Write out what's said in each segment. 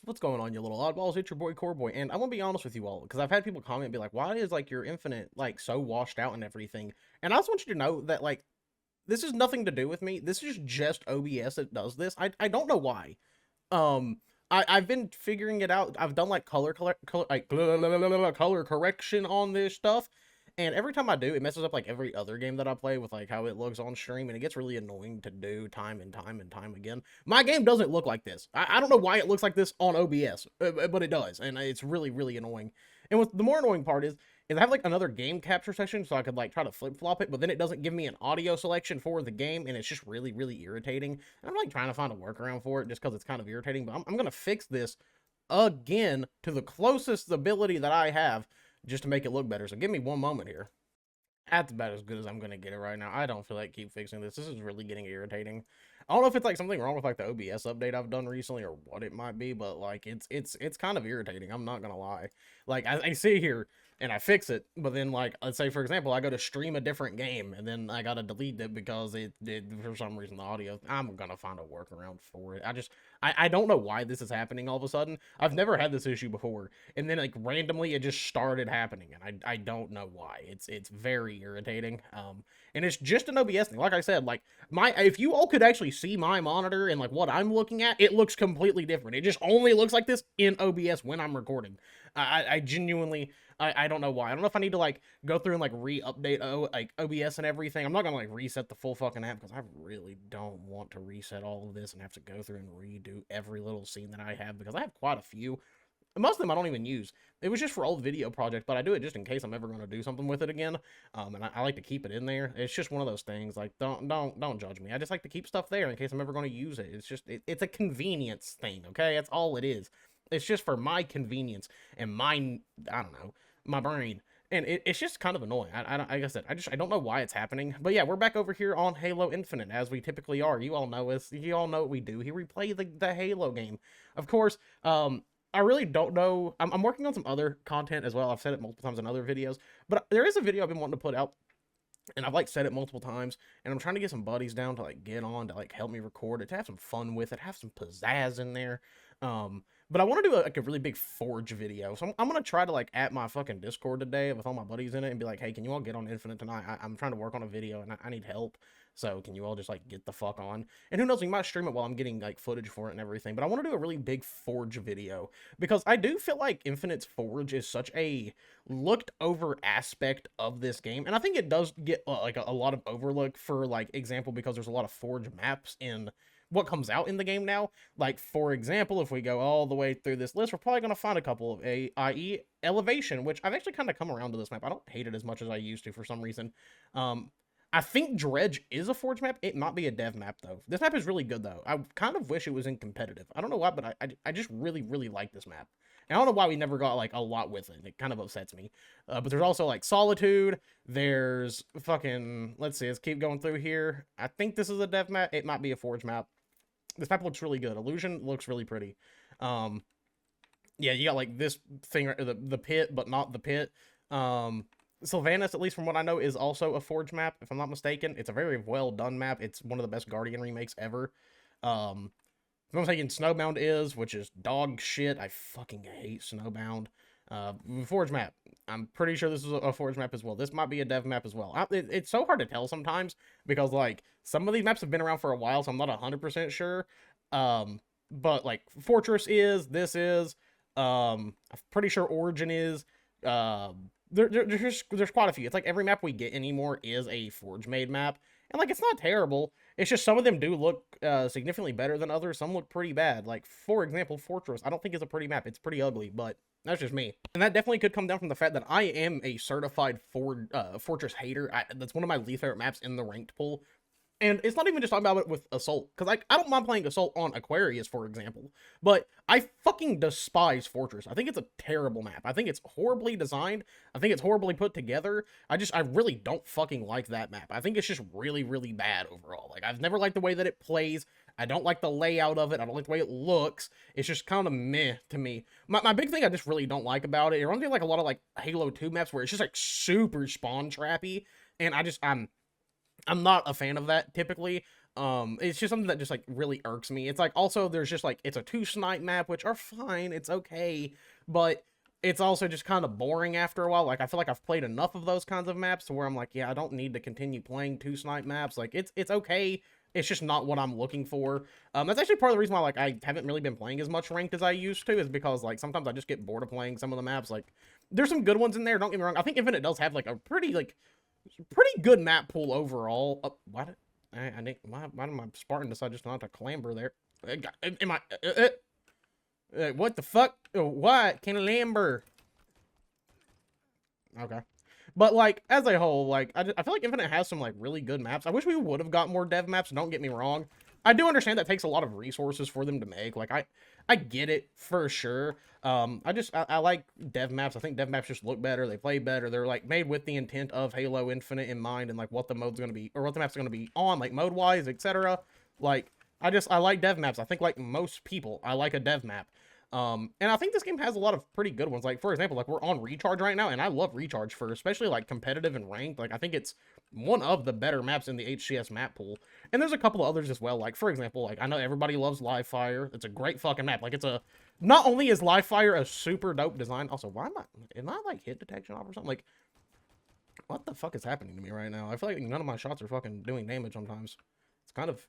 What's going on, you little oddballs? It's your boy Coreboy, and I'm gonna be honest with you all, because I've had people comment and be like, "Why is like your Infinite like so washed out and everything?" And I just want you to know that like this is nothing to do with me. This is just OBS that does this. I don't know why. Um, I've been figuring it out. I've done like color correction on this stuff, and every time I do, it messes up like every other game that I play with like how it looks on stream, and it gets really annoying to do time and time and time again. My game doesn't look like this. I don't know why it looks like this on OBS, but it does, and it's really annoying. And what the more annoying part is I have like another game capture section so I could like try to flip flop it, but then it doesn't give me an audio selection for the game, and it's just really irritating. And I'm like trying to find a workaround for it just because it's kind of irritating, but I'm gonna fix this again to the closest ability that I have just to make it look better. So give me one moment here. That's about as good as I'm gonna get it right now. I don't feel like keep fixing this. This is really getting irritating. I don't know if it's like something wrong with like the OBS update I've done recently or what it might be, but like it's kind of irritating. I'm not gonna lie. Like I see here and I fix it, but then like let's say for example I go to stream a different game and then I gotta delete it because it did for some reason the audio. I'm gonna find a workaround for it. I don't know why this is happening all of a sudden. I've never had this issue before, and then like randomly it just started happening, and I don't know why. It's very irritating. And it's just an OBS thing. Like I said, like my if you all could actually see my monitor and like what I'm looking at, it looks completely different. It just only looks like this in OBS when I'm recording. I genuinely I don't know why. I don't know if I need to like go through and like re-update like OBS and everything. I'm not gonna like reset the full fucking app because I really don't want to reset all of this and have to go through and redo every little scene that I have because I have quite a few. Most of them I don't even use. It was just for old video projects, but I do it just in case I'm ever going to do something with it again. And I like to keep it in there. It's just one of those things. Like don't judge me. I just like to keep stuff there in case I'm ever going to use it. It's just it's a convenience thing. Okay, that's all it is. It's just for my convenience and my I don't know my brain. And it's just kind of annoying. Like I said, I don't know why it's happening. But yeah, we're back over here on Halo Infinite as we typically are. You all know us. You all know what we do. Here we play the Halo game. Of course, I really don't know. I'm working on some other content as well. I've said it multiple times in other videos, but there is a video I've been wanting to put out, and I've like said it multiple times, and I'm trying to get some buddies down to like get on to like help me record it, to have some fun with it, have some pizzazz in there. But I want to do like a really big Forge video, so I'm gonna try to like at my fucking Discord today with all my buddies in it and be like, hey, can you all get on Infinite tonight? I'm trying to work on a video and I need help. So can you all just like get the fuck on? And who knows, we might stream it while I'm getting like footage for it and everything. But I want to do a really big Forge video because I do feel like Infinite's Forge is such a looked over aspect of this game, and I think it does get like a lot of overlook for like example because there's a lot of Forge maps in what comes out in the game now. Like for example, if we go all the way through this list, we're probably going to find a couple of i.e. Elevation, which I've actually kind of come around to this map. I don't hate it as much as I used to for some reason. I think Dredge is a Forge map. It might be a dev map, though. This map is really good, though. I kind of wish it was in competitive. I don't know why, but I just really like this map. And I don't know why we never got, like, a lot with it. It kind of upsets me. But there's also, like, Solitude. There's fucking... Let's see. Let's keep going through here. I think this is a dev map. It might be a Forge map. This map looks really good. Illusion looks really pretty. Yeah, you got, like, this thing, the pit, but not the pit. Sylvanas, at least from what I know, is also a Forge map, if I'm not mistaken. It's a very well done map. It's one of the best Guardian remakes ever. If I'm mistaken, Snowbound is, which is dog shit. I fucking hate Snowbound. Forge map. I'm pretty sure this is a Forge map as well. This might be a dev map as well. It's so hard to tell sometimes because, like, some of these maps have been around for a while, so I'm not 100% sure. But, like, Fortress is, this is, I'm pretty sure Origin is, there's quite a few. It's like every map we get anymore is a Forge made map, and like it's not terrible. It's just some of them do look significantly better than others. Some look pretty bad. Like for example, Fortress. I don't think it's a pretty map. It's pretty ugly, but that's just me. And that definitely could come down from the fact that I am a certified Fortress hater. That's one of my least favorite maps in the ranked pool. And it's not even just talking about it with Assault, because I don't mind playing Assault on Aquarius, for example, but I fucking despise Fortress. I think it's a terrible map. I think it's horribly designed. I think it's horribly put together. I really don't fucking like that map. I think it's just really bad overall. Like, I've never liked the way that it plays. I don't like the layout of it. I don't like the way it looks. It's just kind of meh to me. My big thing I just really don't like about it, it reminds me of like a lot of like Halo 2 maps where it's just like super spawn trappy, and I'm not a fan of that typically. It's just something that just like really irks me. It's like also there's just like it's a 2 snipe map, which are fine, it's okay, but it's also just kind of boring after a while. Like I feel like I've played enough of those kinds of maps to where I'm like, yeah, I don't need to continue playing 2 snipe maps. Like it's okay. It's just not what I'm looking for. That's actually part of the reason why like I haven't really been playing as much ranked as I used to, is because like sometimes I just get bored of playing some of the maps. Like there's some good ones in there, don't get me wrong. I think Infinite does have like a pretty good map pool overall. Why did why did my Spartan decide just not to clamber there? Am I what the fuck? What? Can lamber? Okay. But, like, as a whole, like, I feel like Infinite has some, like, really good maps. I wish we would have got more dev maps, don't get me wrong. I do understand that takes a lot of resources for them to make. Like, I get it, for sure. I like dev maps. I think dev maps just look better, they play better. They're, like, made with the intent of Halo Infinite in mind and, like, what the mode's gonna be, or what the map's gonna be on, like, mode-wise, etc. Like, I like dev maps. I think, like most people, I like a dev map. And I think this game has a lot of pretty good ones. Like, for example, like we're on Recharge right now, and I love Recharge for especially like competitive and ranked. Like, I think it's one of the better maps in the HCS map pool. And there's a couple of others as well. Like, for example, like I know everybody loves Live Fire. It's a great fucking map. Like, not only is Live Fire a super dope design, also, am I like hit detection off or something? Like, what the fuck is happening to me right now? I feel like none of my shots are fucking doing damage sometimes. It's kind of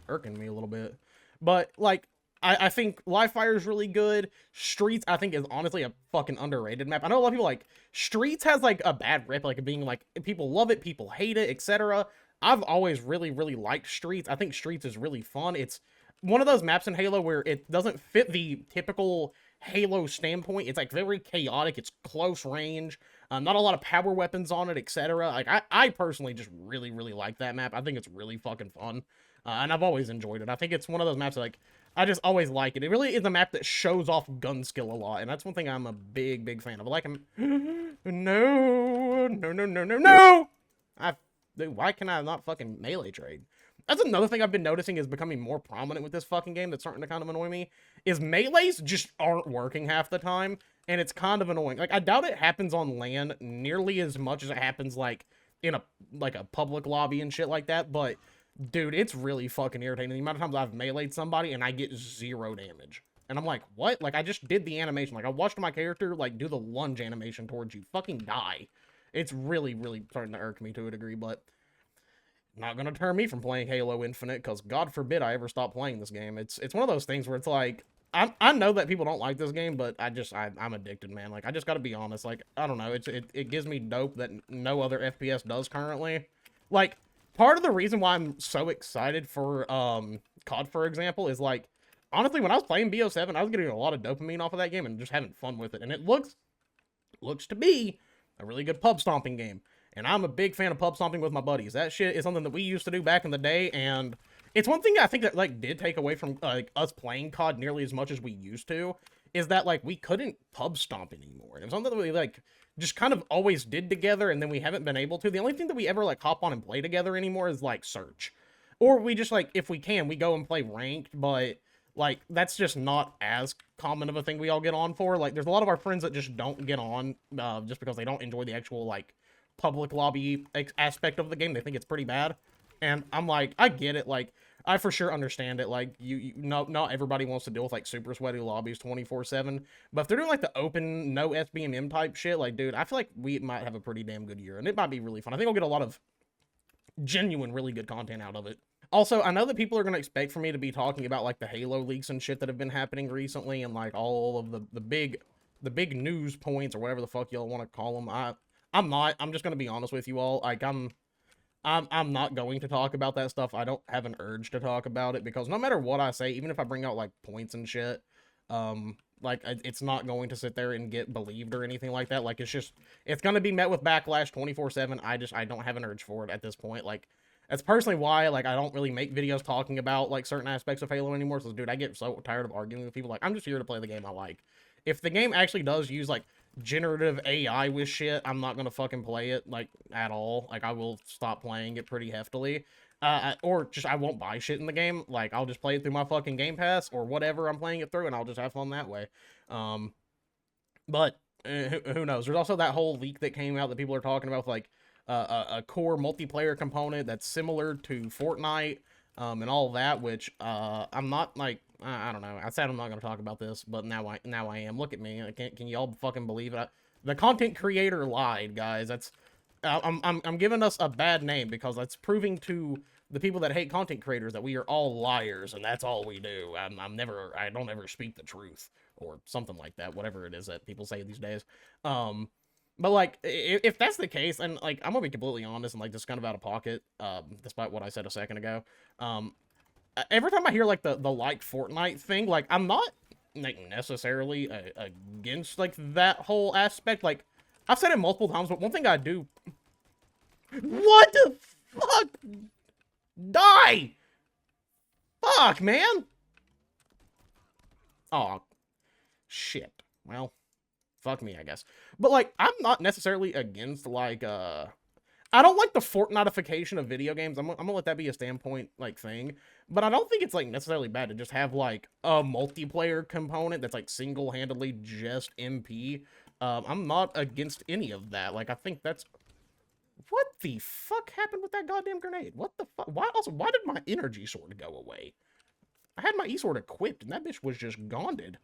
irking me a little bit. But, like, I think Live Fire is really good. Streets, I think, is honestly a fucking underrated map. I know a lot of people, like, Streets has, like, a bad rep, like, being, like, people love it, people hate it, etc. I've always really, really liked Streets. I think Streets is really fun. It's one of those maps in Halo where it doesn't fit the typical Halo standpoint. It's, like, very chaotic. It's close range. Not a lot of power weapons on it, etc. Like, I personally just really, really like that map. I think it's really fucking fun. And I've always enjoyed it. I think it's one of those maps that, like, I just always like it. It really is a map that shows off gun skill a lot, and that's one thing I'm a big, big fan of. I like him. No, no, no, no, no, no! Why can I not fucking melee trade? That's another thing I've been noticing is becoming more prominent with this fucking game that's starting to kind of annoy me, is melees just aren't working half the time, and it's kind of annoying. Like, I doubt it happens on LAN nearly as much as it happens, like, in a public lobby and shit like that, but dude, it's really fucking irritating. The amount of times I've meleeed somebody and I get 0 damage. And I'm like, what? Like, I just did the animation. Like, I watched my character, like, do the lunge animation towards you. Fucking die. It's really, really starting to irk me to a degree, but not gonna turn me from playing Halo Infinite, because God forbid I ever stop playing this game. It's one of those things where it's like, I know that people don't like this game, but I'm addicted, man. Like, I just gotta be honest. Like, I don't know. It gives me dope that no other FPS does currently. Like, part of the reason why I'm so excited for COD, for example, is like, honestly, when I was playing BO7, I was getting a lot of dopamine off of that game and just having fun with it. And it looks to be a really good pub stomping game. And I'm a big fan of pub stomping with my buddies. That shit is something that we used to do back in the day, and it's one thing I think that, like, did take away from, like, us playing COD nearly as much as we used to, is that, like, we couldn't pub stomp anymore. It was something that we, like, just kind of always did together, and then we haven't been able to. The only thing that we ever, like, hop on and play together anymore is, like, Search. Or we just, like, if we can, we go and play Ranked, but, like, that's just not as common of a thing we all get on for. Like, there's a lot of our friends that just don't get on, just because they don't enjoy the actual, like, public lobby aspect of the game. They think it's pretty bad. And I'm like, I get it. Like, I for sure understand it. Like, not everybody wants to deal with, like, super sweaty lobbies 24/7. But if they're doing, like, the open, no SBMM type shit, like, dude, I feel like we might have a pretty damn good year. And it might be really fun. I think I'll get a lot of genuine, really good content out of it. Also, I know that people are going to expect for me to be talking about, like, the Halo leaks and shit that have been happening recently, and, like, all of the big news points, or whatever the fuck y'all want to call them. I'm not. I'm just going to be honest with you all. Like, I'm not going to talk about that stuff. I don't have an urge to talk about it, because no matter what I say, even if I bring out, like, points and shit, like, it's not going to sit there and get believed or anything like that. Like, it's going to be met with backlash 24/7. I don't have an urge for it at this point. Like, that's personally why, like, I don't really make videos talking about, like, certain aspects of Halo anymore. So, dude, I get so tired of arguing with people. Like, I'm just here to play the game I like. If the game actually does use, like, generative AI with shit, I'm not gonna fucking play it, like, at all. Like, I will stop playing it pretty heftily. Or just, I won't buy shit in the game. Like, I'll just play it through my fucking Game Pass, or whatever I'm playing it through, and I'll just have fun that way. But, who knows? There's also that whole leak that came out that people are talking about, with, like, a core multiplayer component that's similar to Fortnite. and all that, which I'm not like I don't know. I said I'm not gonna talk about this, but now I am. Look at me. Can y'all fucking believe it? The content creator lied, guys. That's I'm giving us a bad name because that's proving to the people that hate content creators that we are all liars and that's all we do. I don't ever speak the truth or something like that, whatever it is that people say these days. But like if that's the case, and like I'm gonna be completely honest and like just kind of out of pocket, despite what I said a second ago. Every time I hear like the like Fortnite thing, like I'm not like necessarily against like that whole aspect. Like I've said it multiple times, but one thing I do. What the fuck? Die! Fuck, man! Oh, shit. Well, fuck me, I guess. But, like, I'm not necessarily against, like, I don't like the Fortnitification of video games. I'm gonna let that be a standpoint, like, thing. But I don't think it's, like, necessarily bad to just have, like, a multiplayer component that's, like, single-handedly just MP. I'm not against any of that. Like, I think that's... What the fuck happened with that goddamn grenade? What the fuck? Why did my energy sword go away? I had my E-sword equipped, and that bitch was just gonded.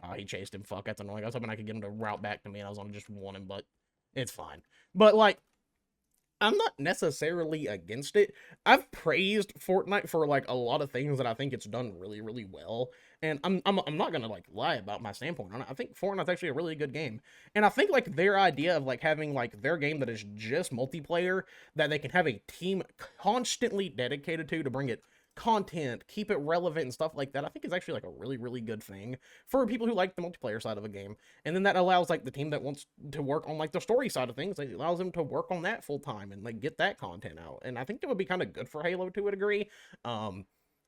Oh, he chased him. Fuck, that's annoying. I was hoping I could get him to route back to me, and I was on just one, but it's fine. But, like, I'm not necessarily against it. I've praised Fortnite for like a lot of things that I think it's done really, really well, and I'm not gonna like lie about my standpoint on it. I think Fortnite's actually a really good game, and I think like their idea of like having like their game that is just multiplayer that they can have a team constantly dedicated to bring it content, keep it relevant and stuff like that, I think is actually like a really, really good thing for people who like the multiplayer side of a game. And then that allows like the team that wants to work on like the story side of things, it allows them to work on that full time and like get that content out. And I think that would be kind of good for Halo to a degree.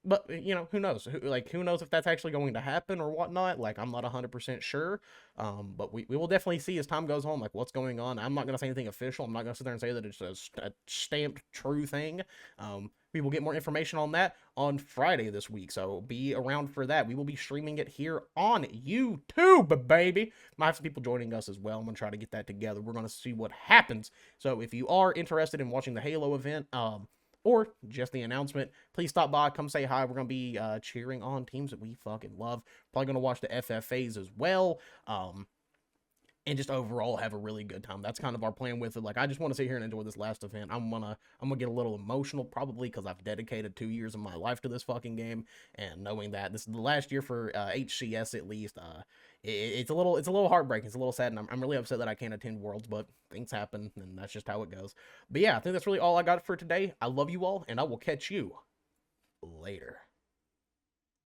But you know, who knows? Who knows if that's actually going to happen or whatnot? Like, I'm not 100% sure. But we will definitely see as time goes on, like what's going on. I'm not gonna say anything official. I'm not gonna sit there and say that it's a stamped true thing. We will get more information on that on Friday this week, so be around for that. We will be streaming it here on YouTube, baby. Might have some people joining us as well. I'm gonna try to get that together. We're gonna see what happens. So if you are interested in watching the Halo event, or just the announcement, please stop by, come say hi. We're going to be cheering on teams that we fucking love. Probably going to watch the FFAs as well. And just overall have a really good time. That's kind of our plan with it. Like, I just want to sit here and enjoy this last event. I'm gonna get a little emotional probably because I've dedicated 2 years of my life to this fucking game, and knowing that this is the last year for HCS at least, it's a little heartbreaking. It's a little sad, and I'm really upset that I can't attend Worlds, but things happen, and that's just how it goes. But yeah, I think that's really all I got for today. I love you all, and I will catch you later.